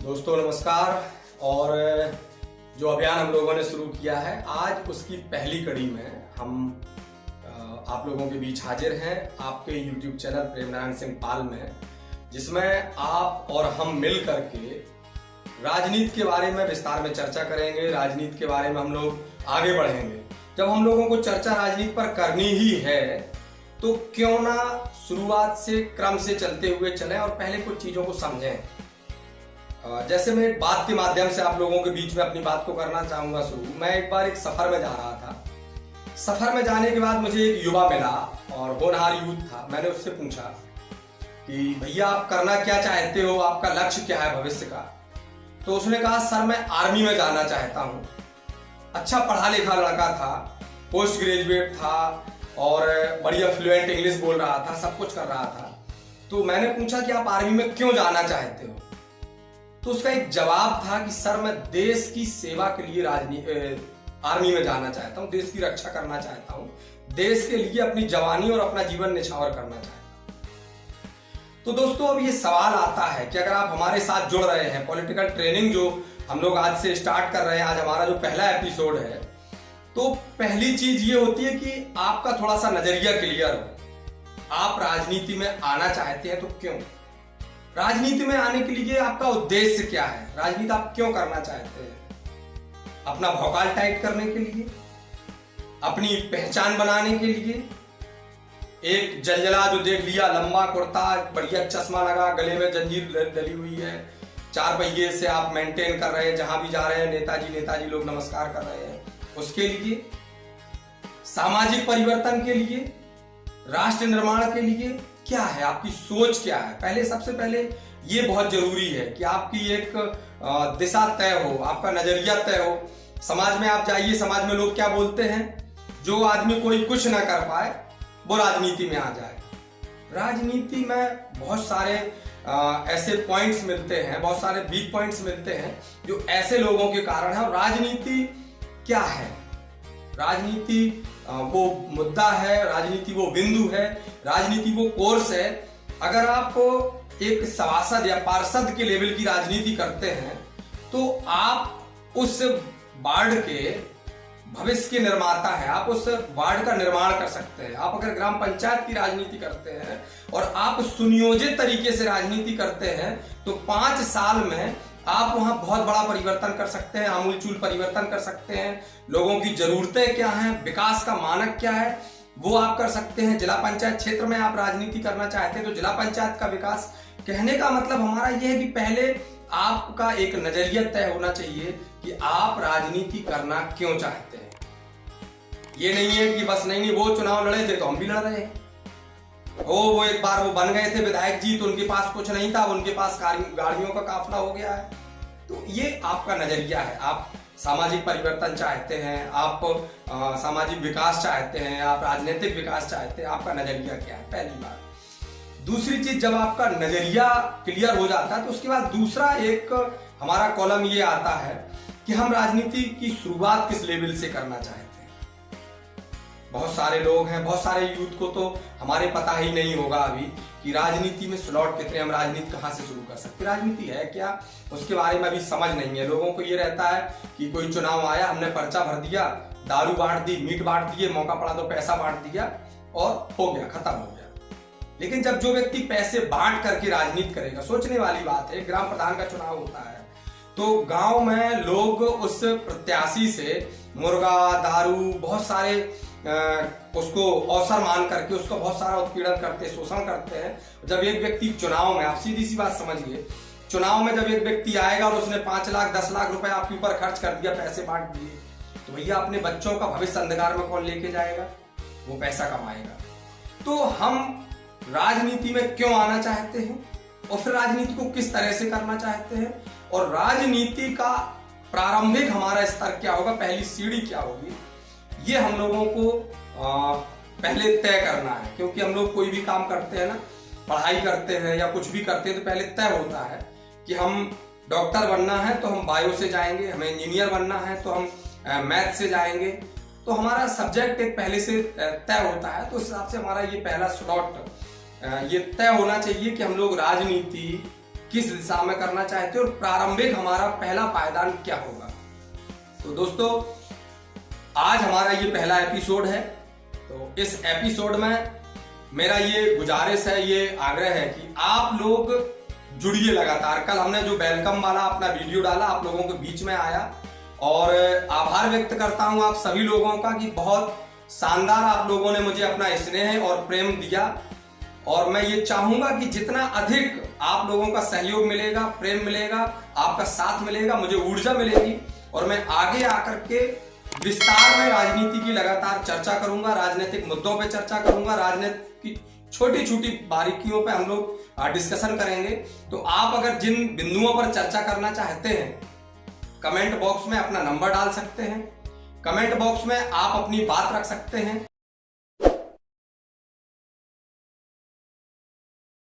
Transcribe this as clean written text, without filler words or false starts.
दोस्तों नमस्कार। और जो अभियान हम लोगों ने शुरू किया है आज उसकी पहली कड़ी में हम आप लोगों के बीच हाजिर हैं आपके YouTube चैनल प्रेमनारायण सिंह पाल में, जिसमें आप और हम मिल करके राजनीति के बारे में विस्तार में चर्चा करेंगे। राजनीति के बारे में हम लोग आगे बढ़ेंगे। जब हम लोगों को चर्चा राजनीति पर करनी ही है तो क्यों ना शुरुआत से क्रम से चलते हुए चलें और पहले कुछ चीजों को समझें। जैसे मैं एक बात के माध्यम से आप लोगों के बीच में अपनी बात को करना चाहूंगा शुरू। मैं एक बार एक सफर में जा रहा था। सफर में जाने के बाद मुझे एक युवा मिला और होनहार यूथ था। मैंने उससे पूछा कि भैया आप करना क्या चाहते हो, आपका लक्ष्य क्या है भविष्य का। तो उसने कहा सर मैं आर्मी में जाना चाहता हूँ। अच्छा पढ़ा लिखा लड़का था, पोस्ट ग्रेजुएट था और बढ़िया फ्लुएंट इंग्लिश बोल रहा था, सब कुछ कर रहा था। तो मैंने पूछा कि आप आर्मी में क्यों जाना चाहते हो। तो उसका एक जवाब था कि सर मैं देश की सेवा के लिए आर्मी में जाना चाहता हूं, देश की रक्षा करना चाहता हूं, देश के लिए अपनी जवानी और अपना जीवन निछावर करना चाहता हूं। तो दोस्तों अब ये सवाल आता है कि अगर आप हमारे साथ जुड़ रहे हैं, पॉलिटिकल ट्रेनिंग जो हम लोग आज से स्टार्ट कर रहे हैं, आज हमारा जो पहला एपिसोड है, तो पहली चीज ये होती है कि आपका थोड़ा सा नजरिया क्लियर हो। आप राजनीति में आना चाहते हैं तो क्यों? राजनीति में आने के लिए आपका उद्देश्य क्या है? राजनीति आप क्यों करना चाहते हैं? अपना भौकाल टाइट करने के लिए, अपनी पहचान बनाने के लिए, एक जलजला जो देख लिया, लंबा कुर्ता, बढ़िया चश्मा लगा, गले में जंजीर डली हुई है, चार पहिए से आप मेंटेन कर रहे हैं, जहां भी जा रहे हैं नेताजी नेताजी लोग नमस्कार कर रहे हैं, उसके लिए, सामाजिक परिवर्तन के लिए, राष्ट्र निर्माण के लिए क्या है? आपकी सोच क्या है? पहले सबसे पहले ये बहुत जरूरी है कि आपकी एक दिशा तय हो, आपका नजरिया तय हो। समाज में आप जाइए, समाज में लोग क्या बोलते हैं? जो आदमी कोई कुछ ना कर पाए वो राजनीति में आ जाए। राजनीति में बहुत सारे ऐसे पॉइंट्स मिलते हैं, बहुत सारे वीक पॉइंट्स मिलते हैं जो ऐसे लोगों के कारण है। और राजनीति क्या है? राजनीति वो मुद्दा है, राजनीति वो बिंदु है, राजनीति वो कोर्स है। अगर आप एक सभासद या पार्षद के लेवल की राजनीति करते हैं तो आप उस वार्ड के भविष्य के निर्माता हैं, आप उस वार्ड का निर्माण कर सकते हैं। आप अगर ग्राम पंचायत की राजनीति करते हैं और आप सुनियोजित तरीके से राजनीति करते हैं तो 5 साल में आप वहां बहुत बड़ा परिवर्तन कर सकते हैं, आमूलचूल परिवर्तन कर सकते हैं। लोगों की जरूरतें क्या हैं, विकास का मानक क्या है, वो आप कर सकते हैं। जिला पंचायत क्षेत्र में आप राजनीति करना चाहते हैं तो जिला पंचायत का विकास, कहने का मतलब हमारा यह है कि पहले आपका एक नजरिया तय होना चाहिए कि आप राजनीति करना क्यों चाहते हैं। ये नहीं है कि बस नहीं वो चुनाव लड़े थे तो हम भी लड़ रहे हैं, वो एक बार वो बन गए थे विधायक जी तो उनके पास कुछ नहीं था, उनके पास गाड़ियों का काफिला हो गया है। तो ये आपका नजरिया है। आप सामाजिक परिवर्तन चाहते हैं, आप सामाजिक विकास चाहते हैं, आप राजनीतिक विकास चाहते हैं, आपका नजरिया क्या है? पहली बात। दूसरी चीज, जब आपका नजरिया क्लियर हो जाता है तो उसके बाद दूसरा एक हमारा कॉलम ये आता है कि हम राजनीति की शुरुआत किस लेवल से करना चाहते हैं। बहुत सारे लोग हैं, बहुत सारे यूथ को तो हमारे पता ही नहीं होगा अभी कि राजनीति में स्लॉट कितने, हम राजनीति कहां से शुरू कर सकते, राजनीति है क्या, उसके बारे में अभी समझ नहीं है। लोगों को ये रहता है कि कोई चुनाव आया, हमने पर्चा भर दिया, दारू बांट दी, मीट बांट दिए, मौका पड़ा तो पैसा बांट दिया और हो गया, खत्म हो गया। लेकिन जब जो व्यक्ति पैसे बांट करके राजनीति करेगा, सोचने वाली बात है, ग्राम प्रधान का चुनाव होता है तो गांव में लोग उस प्रत्याशी से मुर्गा, दारू, बहुत सारे उसको अवसर मान करके उसको बहुत सारा उत्पीड़न करते, शोषण करते हैं। जब एक व्यक्ति चुनाव में, आप सीधी सी बात समझिए, चुनाव में जब एक व्यक्ति आएगा और उसने 5 लाख 10 लाख रुपए आपके ऊपर खर्च कर दिया, पैसे बांट दिए, तो भैया अपने बच्चों का भविष्य अंधकार में कौन लेके जाएगा? वो पैसा कमाएगा। तो हम राजनीति में क्यों आना चाहते हैं और फिर राजनीति को किस तरह से करना चाहते हैं और राजनीति का प्रारंभिक हमारा स्तर क्या होगा, पहली सीढ़ी क्या होगी, ये हम लोगों को पहले तय करना है। क्योंकि हम लोग कोई भी काम करते हैं ना, पढ़ाई करते हैं या कुछ भी करते हैं तो पहले तय होता है कि हम डॉक्टर बनना है तो हम बायो से जाएंगे, हमें इंजीनियर बनना है तो हम मैथ से जाएंगे। तो हमारा सब्जेक्ट एक पहले से तय होता है। तो उस हिसाब से हमारा ये पहला स्लॉट ये तय होना चाहिए कि हम लोग राजनीति किस दिशा में करना चाहते हो और प्रारंभिक हमारा पहला पायदान क्या होगा। तो दोस्तों आज हमारा ये पहला एपिसोड है। तो इस एपिसोड में मेरा ये गुजारिश है, ये आग्रह है कि आप लोग जुड़िए लगातार। कल हमने जो वेलकम वाला अपना वीडियो डाला, आप लोगों के बीच में आया और आभार व्यक्त करता हूं आप सभी लोगों का कि बहुत शानदार आप लोगों ने मुझे अपना स्नेह और प्रेम दिया। और मैं ये चाहूंगा कि जितना अधिक आप लोगों का सहयोग मिलेगा, प्रेम मिलेगा, आपका साथ मिलेगा, मुझे ऊर्जा मिलेगी और मैं आगे आकर के विस्तार में राजनीति की लगातार चर्चा करूंगा, राजनीतिक मुद्दों पे चर्चा करूंगा, राजनीति की छोटी छोटी बारीकियों पे हम लोग डिस्कशन करेंगे। तो आप अगर जिन बिंदुओं पर चर्चा करना चाहते हैं कमेंट बॉक्स में अपना नंबर डाल सकते हैं, कमेंट बॉक्स में आप अपनी बात रख सकते हैं